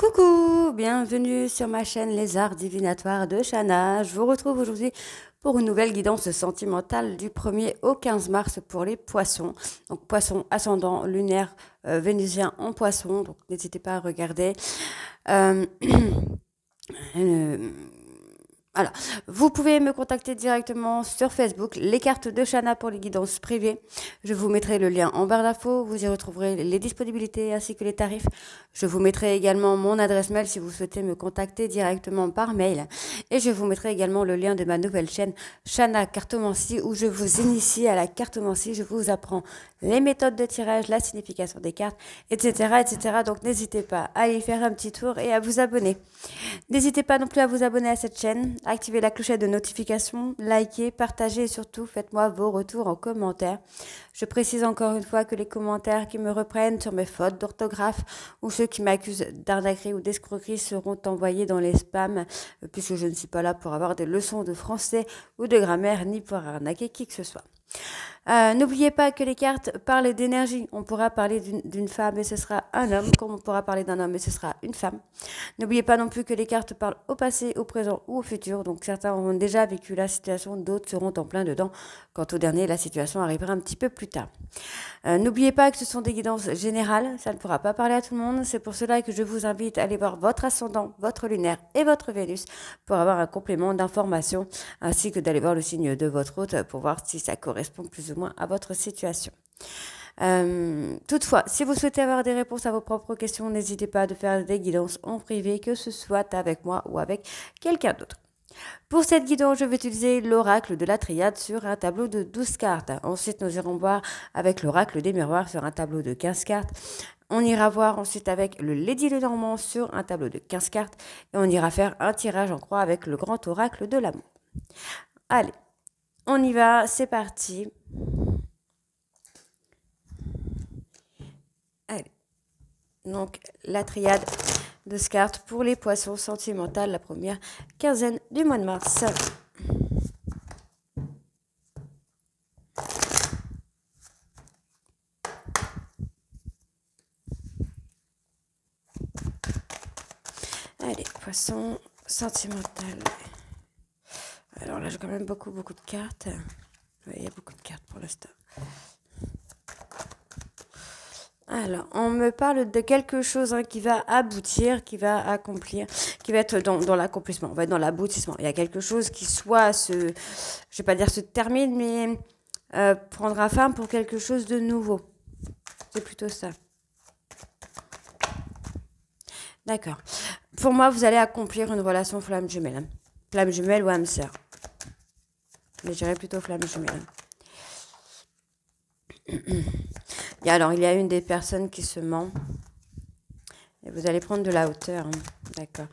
Coucou, bienvenue sur ma chaîne Les Arts Divinatoires de Shana. Je vous retrouve aujourd'hui pour une nouvelle guidance sentimentale du 1er au 15 mars pour les poissons. Donc poissons ascendant lunaire vénusien en poisson, donc n'hésitez pas à regarder. Euh, euh, voilà. Vous pouvez me contacter directement sur Facebook, les cartes de Shana pour les guidances privées. Je vous mettrai le lien en barre d'infos. Vous y retrouverez les disponibilités ainsi que les tarifs. Je vous mettrai également mon adresse mail si vous souhaitez me contacter directement par mail. Et je vous mettrai également le lien de ma nouvelle chaîne Shana Cartomancie où je vous initie à la cartomancie. Je vous apprends les méthodes de tirage, la signification des cartes, etc., etc. Donc n'hésitez pas à y faire un petit tour et à vous abonner. N'hésitez pas non plus à vous abonner à cette chaîne, activez la clochette de notification, likez, partagez et surtout faites-moi vos retours en commentaire. Je précise encore une fois que les commentaires qui me reprennent sur mes fautes d'orthographe ou ceux qui m'accusent d'arnaquerie ou d'escroquerie seront envoyés dans les spams puisque je ne suis pas là pour avoir des leçons de français ou de grammaire ni pour arnaquer qui que ce soit. N'oubliez pas que les cartes parlent d'énergie. On pourra parler d'une femme et ce sera un homme, comme on pourra parler d'un homme et ce sera une femme. N'oubliez pas non plus que les cartes parlent au passé, au présent ou au futur. Donc certains auront déjà vécu la situation, d'autres seront en plein dedans. Quant au dernier, la situation arrivera un petit peu plus tard. N'oubliez pas que ce sont des guidances générales, ça ne pourra pas parler à tout le monde. C'est pour cela que je vous invite à aller voir votre ascendant, votre lunaire et votre Vénus pour avoir un complément d'information, ainsi que d'aller voir le signe de votre hôte pour voir si ça correspond plus ou moins à votre situation. Toutefois, si vous souhaitez avoir des réponses à vos propres questions, n'hésitez pas à faire des guidances en privé, que ce soit avec moi ou avec quelqu'un d'autre. Pour cette guidance, je vais utiliser l'oracle de la triade sur un tableau de 12 cartes. Ensuite, nous irons voir avec l'oracle des miroirs sur un tableau de 15 cartes. On ira voir ensuite avec le Lady Lenormand sur un tableau de 15 cartes. Et on ira faire un tirage en croix avec le grand oracle de l'amour. Allez, on y va, c'est parti. Allez, donc la triade de cartes pour les poissons sentimentales, la première quinzaine du mois de mars. Allez, poisson sentimental. Alors là, j'ai quand même beaucoup de cartes. Il y a beaucoup de cartes pour l'instant. Alors, on me parle de quelque chose qui va aboutir, qui va accomplir, qui va être dans l'accomplissement, on va être dans l'aboutissement. Il y a quelque chose qui soit je vais pas dire se termine, mais prendra fin pour quelque chose de nouveau. C'est plutôt ça. D'accord. Pour moi, vous allez accomplir une relation flamme jumelle. Flamme jumelle ou âme sœur. Mais je dirais plutôt flamme jumelle. Alors, il y a une des personnes qui se ment. Et vous allez prendre de la hauteur. Hein. D'accord.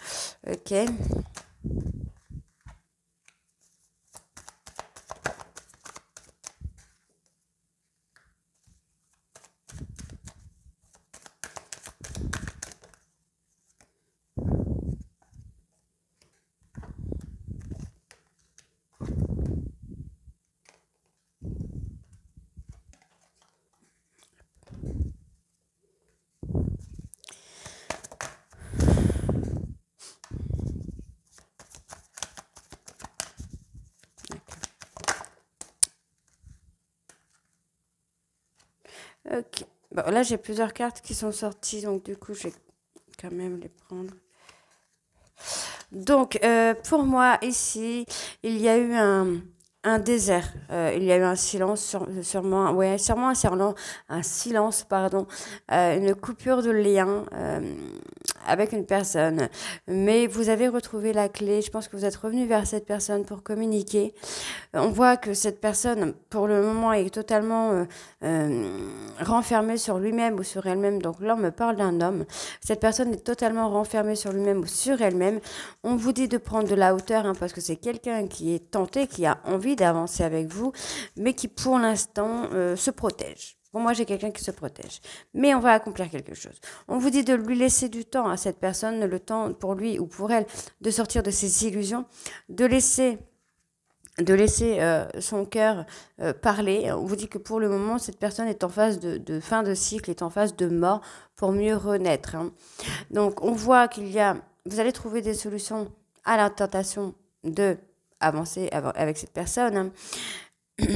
Ok. Ok. Bon, là, j'ai plusieurs cartes qui sont sorties, donc du coup, je vais quand même les prendre. Donc, pour moi, ici, il y a eu un désert. Il y a eu un silence, sûrement un silence, pardon, une coupure de lien avec une personne. Mais vous avez retrouvé la clé. Je pense que vous êtes revenu vers cette personne pour communiquer. On voit que cette personne, pour le moment, est totalement renfermée sur lui-même ou sur elle-même. Donc là, on me parle d'un homme. Cette personne est totalement renfermée sur lui-même ou sur elle-même. On vous dit de prendre de la hauteur hein, parce que c'est quelqu'un qui est tenté, qui a envie d'avancer avec vous, mais qui, pour l'instant, se protège. Pour moi, j'ai quelqu'un qui se protège. Mais on va accomplir quelque chose. On vous dit de lui laisser du temps à cette personne, le temps pour lui ou pour elle de sortir de ses illusions, de laisser de laisser son cœur parler. On vous dit que pour le moment, cette personne est en phase de fin de cycle, est en phase de mort pour mieux renaître. Hein. Donc, on voit qu'il y a, vous allez trouver des solutions à la tentation de avancer avec cette personne. Hein.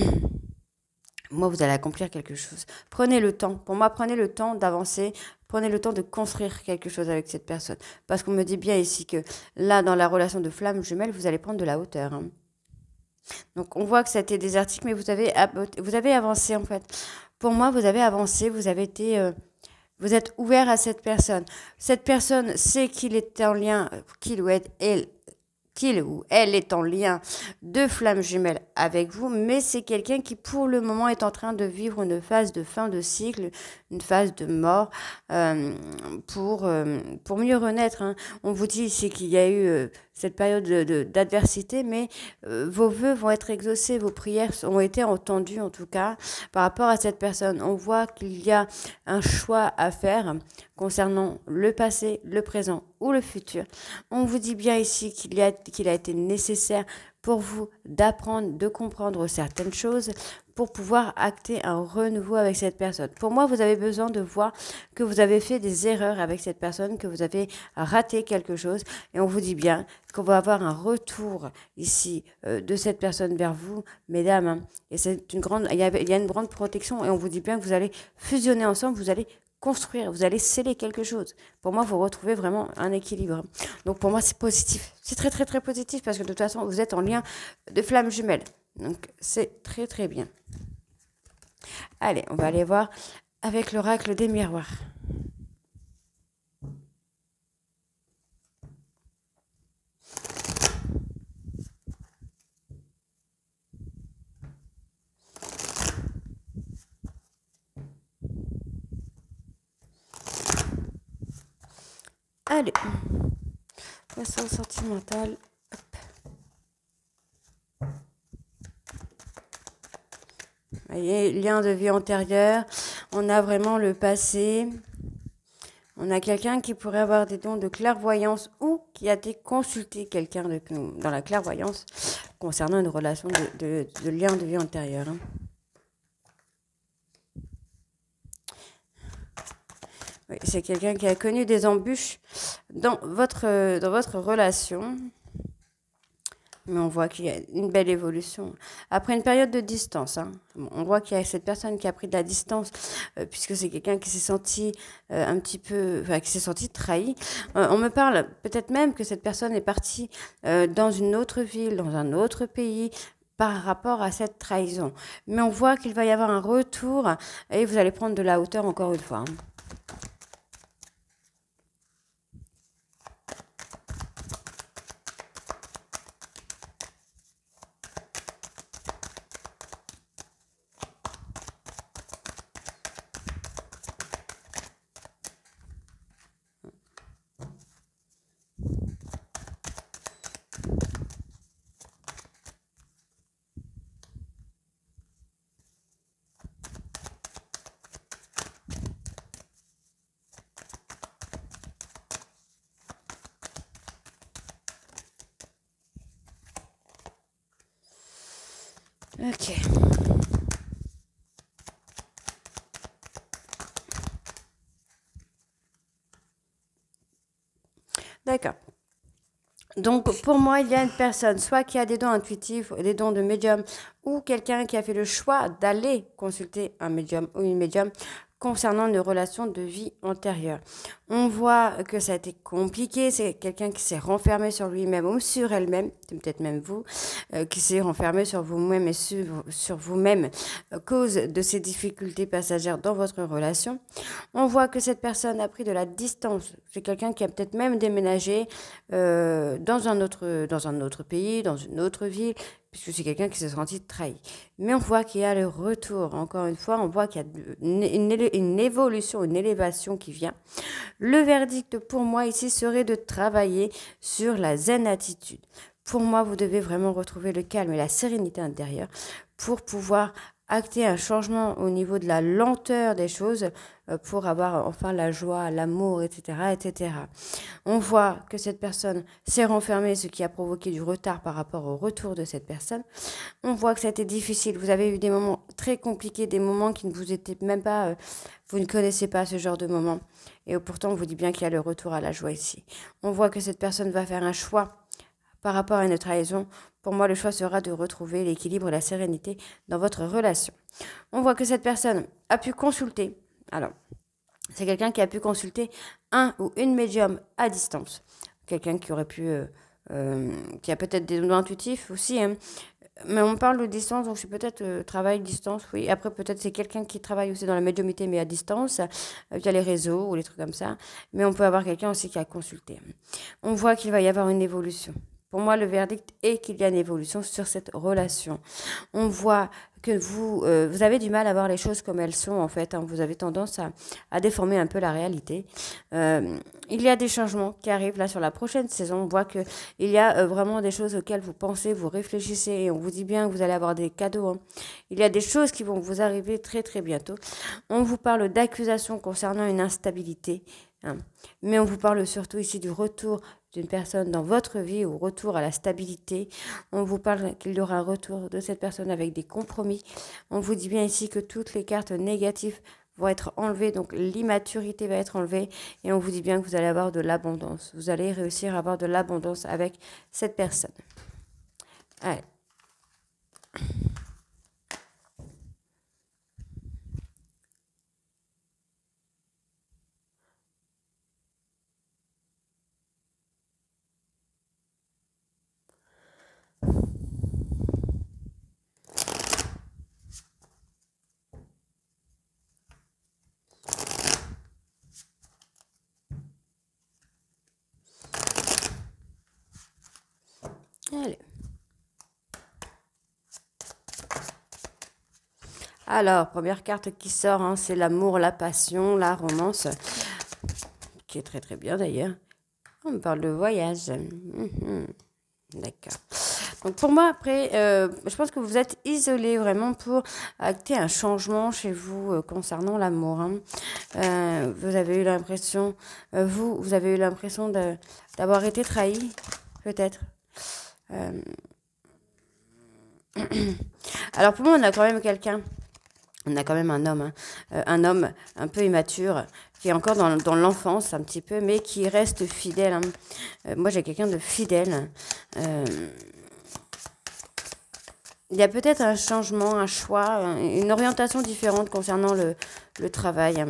Moi, vous allez accomplir quelque chose. Prenez le temps. Pour moi, prenez le temps d'avancer. Prenez le temps de construire quelque chose avec cette personne. Parce qu'on me dit bien ici que là, dans la relation de flamme jumelle, vous allez prendre de la hauteur. Hein. Donc, on voit que ça a été désertique, mais vous avez avancé, en fait. Pour moi, vous avez avancé, vous avez été... vous êtes ouvert à cette personne. Cette personne sait qu'il est en lien, qu'il ou elle est en lien de flamme jumelle avec vous, mais c'est quelqu'un qui pour le moment est en train de vivre une phase de fin de cycle, une phase de mort pour mieux renaître. Hein. On vous dit ici qu'il y a eu cette période d'adversité, mais vos vœux vont être exaucés, vos prières ont été entendues en tout cas par rapport à cette personne. On voit qu'il y a un choix à faire concernant le passé, le présent ou le futur. On vous dit bien ici qu'il a été nécessaire pour vous d'apprendre, de comprendre certaines choses pour pouvoir acter un renouveau avec cette personne. Pour moi, vous avez besoin de voir que vous avez fait des erreurs avec cette personne, que vous avez raté quelque chose. Et on vous dit bien qu'on va avoir un retour ici de cette personne vers vous, mesdames. Hein. Et c'est il y a une grande protection et on vous dit bien que vous allez fusionner ensemble, vous allez construire, vous allez sceller quelque chose. Pour moi, vous retrouvez vraiment un équilibre. Donc pour moi, c'est positif. C'est très très très positif parce que de toute façon, vous êtes en lien de flamme jumelle. Donc c'est très très bien. Allez, on va aller voir avec l'oracle des miroirs. Allez, poisson sentimental. Vous voyez, lien de vie antérieure. On a vraiment le passé. On a quelqu'un qui pourrait avoir des dons de clairvoyance ou qui a été consulté quelqu'un dans la clairvoyance concernant une relation de lien de vie antérieure. Hein. Oui, c'est quelqu'un qui a connu des embûches dans votre relation. Mais on voit qu'il y a une belle évolution. Après une période de distance, hein, on voit qu'il y a cette personne qui a pris de la distance, puisque c'est quelqu'un qui s'est senti un petit peu, enfin, qui s'est senti trahi. On me parle peut-être même que cette personne est partie dans une autre ville, dans un autre pays, par rapport à cette trahison. Mais on voit qu'il va y avoir un retour et vous allez prendre de la hauteur encore une fois. Hein. Ok. D'accord. Donc, pour moi, il y a une personne, soit qui a des dons intuitifs, des dons de médium, ou quelqu'un qui a fait le choix d'aller consulter un médium ou une médium concernant une relation de vie antérieure. On voit que ça a été compliqué, c'est quelqu'un qui s'est renfermé sur lui-même ou sur elle-même, c'est peut-être même vous, qui s'est renfermé sur vous-même et sur vous-même à cause de ces difficultés passagères dans votre relation. On voit que cette personne a pris de la distance, c'est quelqu'un qui a peut-être même déménagé dans un autre pays, dans une autre ville, puisque c'est quelqu'un qui s'est senti trahi. Mais on voit qu'il y a le retour, encore une fois, on voit qu'il y a une évolution, une élévation qui vient. Le verdict pour moi ici serait de travailler sur la zen attitude. Pour moi, vous devez vraiment retrouver le calme et la sérénité intérieure pour pouvoir acter un changement au niveau de la lenteur des choses pour avoir enfin la joie, l'amour, etc., etc. On voit que cette personne s'est renfermée, ce qui a provoqué du retard par rapport au retour de cette personne. On voit que ça a été difficile. Vous avez eu des moments très compliqués, des moments qui ne vous étaient même pas... vous ne connaissez pas ce genre de moments. Et pourtant, on vous dit bien qu'il y a le retour à la joie ici. On voit que cette personne va faire un choix par rapport à une trahison. Pour moi, le choix sera de retrouver l'équilibre et la sérénité dans votre relation. On voit que cette personne a pu consulter. Alors, c'est quelqu'un qui a pu consulter un ou une médium à distance. Quelqu'un qui aurait pu... qui a peut-être des dons intuitifs aussi, hein. Mais on parle de distance, donc c'est peut-être travail distance, oui. Après, peut-être c'est quelqu'un qui travaille aussi dans la médiumité, mais à distance, via les réseaux ou les trucs comme ça. Mais on peut avoir quelqu'un aussi qui a consulté. On voit qu'il va y avoir une évolution. Pour moi, le verdict est qu'il y a une évolution sur cette relation. On voit que vous avez du mal à voir les choses comme elles sont, en fait, hein. Vous avez tendance à déformer un peu la réalité. Il y a des changements qui arrivent là sur la prochaine saison. On voit qu'il y a vraiment des choses auxquelles vous pensez, vous réfléchissez, et on vous dit bien que vous allez avoir des cadeaux, hein. Il y a des choses qui vont vous arriver très très bientôt. On vous parle d'accusations concernant une instabilité, hein. Mais on vous parle surtout ici du retour d'une personne dans votre vie, au retour à la stabilité. On vous parle qu'il y aura un retour de cette personne avec des compromis. On vous dit bien ici que toutes les cartes négatives vont être enlevées, donc l'immaturité va être enlevée, et on vous dit bien que vous allez avoir de l'abondance. Vous allez réussir à avoir de l'abondance avec cette personne. Allez. Allez. Alors, première carte qui sort, hein, c'est l'amour, la passion, la romance, qui est très très bien d'ailleurs. On me parle de voyage. D'accord. Donc pour moi, après, je pense que vous êtes isolé vraiment pour acter un changement chez vous concernant l'amour, hein. Vous avez eu l'impression, vous avez eu l'impression d'avoir été trahi, peut-être. Alors pour moi, on a quand même quelqu'un. On a quand même un homme, hein. Un homme un peu immature, qui est encore dans l'enfance un petit peu, mais qui reste fidèle, hein. Moi, j'ai quelqu'un de fidèle. Il y a peut-être un changement, un choix, une orientation différente concernant le travail.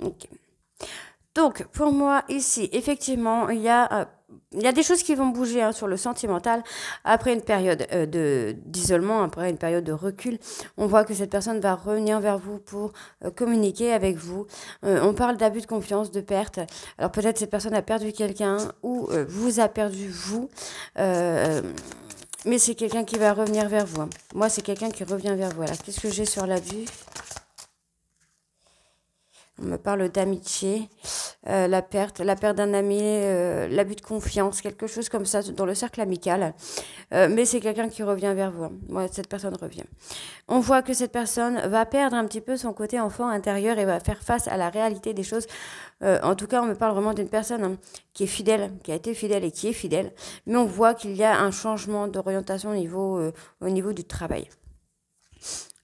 Ok. Donc, pour moi, ici, effectivement, il y a des choses qui vont bouger, hein, sur le sentimental. Après une période d'isolement, après une période de recul, on voit que cette personne va revenir vers vous pour communiquer avec vous. On parle d'abus de confiance, de perte. Alors peut-être cette personne a perdu quelqu'un ou vous a perdu vous. Mais c'est quelqu'un qui va revenir vers vous, hein. Moi, c'est quelqu'un qui revient vers vous. Alors, qu'est-ce que j'ai sur l'abus? On me parle d'amitié, la perte d'un ami, l'abus de confiance, quelque chose comme ça dans le cercle amical. Mais c'est quelqu'un qui revient vers vous, hein. Moi, cette personne revient. On voit que cette personne va perdre un petit peu son côté enfant intérieur et va faire face à la réalité des choses. En tout cas, on me parle vraiment d'une personne, hein, qui est fidèle, qui a été fidèle et qui est fidèle. Mais on voit qu'il y a un changement d'orientation au niveau du travail.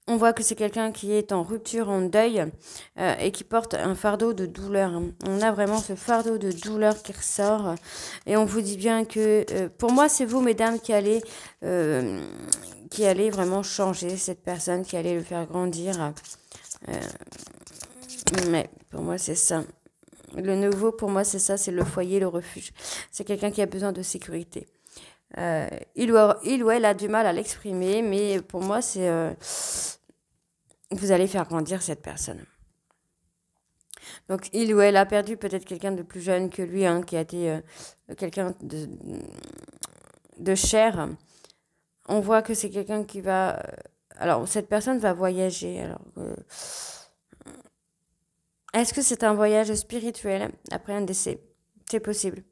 On voit que c'est quelqu'un qui est en rupture, en deuil, et qui porte un fardeau de douleur, hein. On a vraiment ce fardeau de douleur qui ressort. Et on vous dit bien que, pour moi, c'est vous, mesdames, qui allez vraiment changer cette personne, qui allez le faire grandir. Mais pour moi, c'est ça. Le nouveau, pour moi, c'est ça, c'est le foyer, le refuge. C'est quelqu'un qui a besoin de sécurité. Il ou elle a du mal à l'exprimer, mais pour moi, c'est... vous allez faire grandir cette personne. Donc, il ou elle a perdu peut-être quelqu'un de plus jeune que lui, hein, qui a été quelqu'un de cher. On voit que c'est quelqu'un qui va... alors, cette personne va voyager. Alors, est-ce que c'est un voyage spirituel après un décès? C'est possible.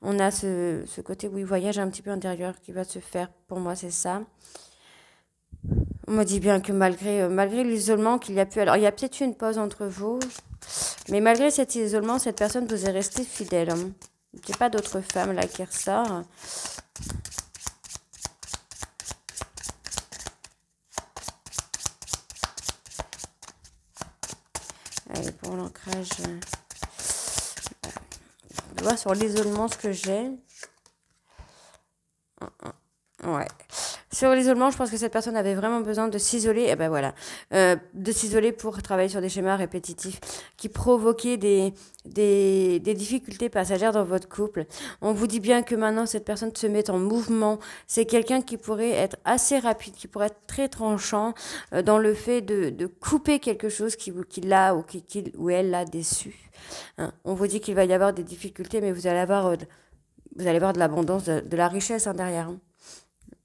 On a ce côté, oui, voyage un petit peu intérieur qui va se faire. Pour moi, c'est ça. On me dit bien que malgré l'isolement qu'il y a pu... Alors, il y a peut-être eu une pause entre vous, mais malgré cet isolement, cette personne vous est restée fidèle. Hein. Il n'y a pas d'autre femme là qui ressort. Allez, pour l'ancrage, je vois sur l'isolement ce que j'ai. Ouais. Sur l'isolement, je pense que cette personne avait vraiment besoin de s'isoler. Et ben voilà, de s'isoler pour travailler sur des schémas répétitifs qui provoquaient des difficultés passagères dans votre couple. On vous dit bien que maintenant, cette personne se met en mouvement. C'est quelqu'un qui pourrait être assez rapide, qui pourrait être très tranchant dans le fait de couper quelque chose qui l'a ou elle l'a déçu. Hein. On vous dit qu'il va y avoir des difficultés, mais vous allez avoir de l'abondance, de la richesse hein, derrière. Hein.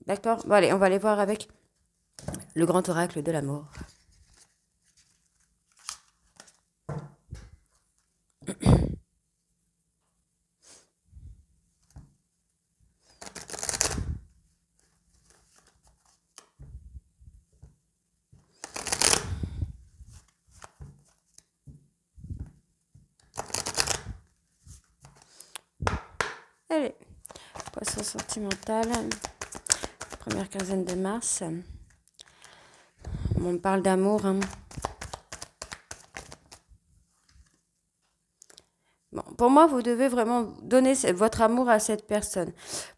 D'accord. Bon, allez, on va aller voir avec le grand oracle de l'amour. Allez, poisson sentimental, première quinzaine de mars. On parle d'amour. Hein. Bon, pour moi, vous devez vraiment donner votre amour à cette personne.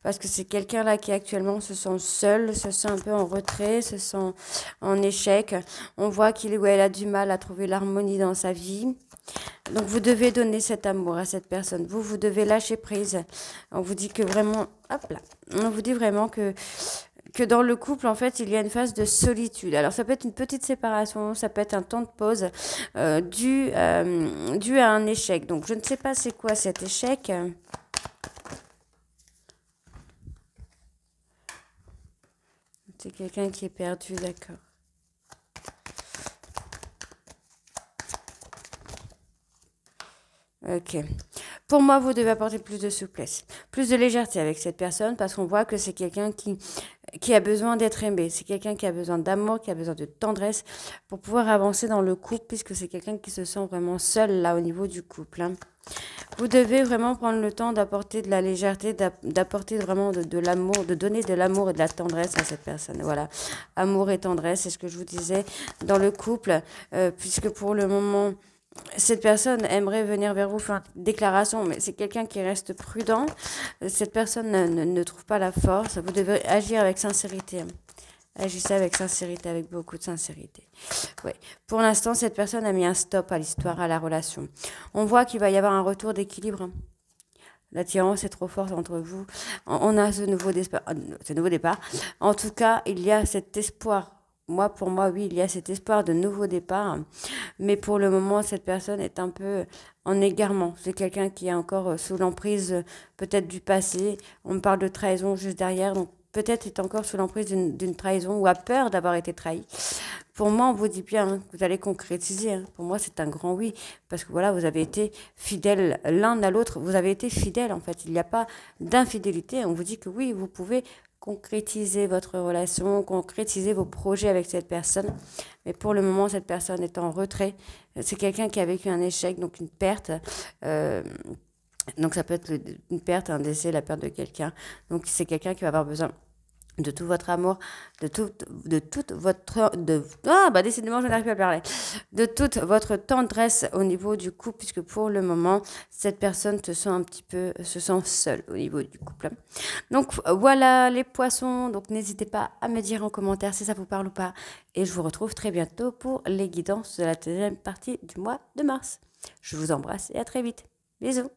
Parce que c'est quelqu'un là qui actuellement se sent seul, se sent un peu en retrait, se sent en échec. On voit qu'il ou elle a du mal à trouver l'harmonie dans sa vie. Donc vous devez donner cet amour à cette personne. Vous devez lâcher prise. On vous dit que vraiment, hop là, on vous dit vraiment que dans le couple, en fait, il y a une phase de solitude. Alors, ça peut être une petite séparation, ça peut être un temps de pause dû à un échec. Donc, je ne sais pas c'est quoi cet échec. C'est quelqu'un qui est perdu, d'accord. Ok. Pour moi, vous devez apporter plus de souplesse, plus de légèreté avec cette personne parce qu'on voit que c'est quelqu'un qui a besoin d'être aimé. C'est quelqu'un qui a besoin d'amour, qui a besoin de tendresse pour pouvoir avancer dans le couple puisque c'est quelqu'un qui se sent vraiment seul là au niveau du couple. Hein. Vous devez vraiment prendre le temps d'apporter de la légèreté, d'apporter vraiment de l'amour, de donner de l'amour et de la tendresse à cette personne. Voilà, amour et tendresse, c'est ce que je vous disais dans le couple, puisque pour le moment, cette personne aimerait venir vers vous faire une déclaration, mais c'est quelqu'un qui reste prudent. Cette personne ne trouve pas la force. Vous devez agir avec sincérité. Agissez avec sincérité, avec beaucoup de sincérité. Oui. Pour l'instant, cette personne a mis un stop à l'histoire, à la relation. On voit qu'il va y avoir un retour d'équilibre. L'attirance est trop forte entre vous. On a ce nouveau départ. En tout cas, il y a cet espoir. Pour moi, oui, il y a cet espoir de nouveau départ. Mais pour le moment, cette personne est un peu en égarement. C'est quelqu'un qui est encore sous l'emprise peut-être du passé. On me parle de trahison juste derrière. Donc peut-être est encore sous l'emprise d'une trahison ou a peur d'avoir été trahi. Pour moi, on vous dit bien, hein, vous allez concrétiser. Hein. Pour moi, c'est un grand oui. Parce que voilà, vous avez été fidèles l'un à l'autre. Vous avez été fidèles, en fait. Il n'y a pas d'infidélité. On vous dit que oui, vous pouvez concrétiser votre relation, concrétiser vos projets avec cette personne. Mais pour le moment, cette personne est en retrait. C'est quelqu'un qui a vécu un échec, donc une perte. Donc ça peut être une perte, un décès, la perte de quelqu'un. Donc c'est quelqu'un qui va avoir besoin de tout votre amour, de toute votre, décidément, je n'arrive plus à parler, de toute votre tendresse au niveau du couple, puisque pour le moment, cette personne se sent seule au niveau du couple. Donc, voilà les poissons. Donc, n'hésitez pas à me dire en commentaire si ça vous parle ou pas. Et je vous retrouve très bientôt pour les guidances de la deuxième partie du mois de mars. Je vous embrasse et à très vite. Bisous.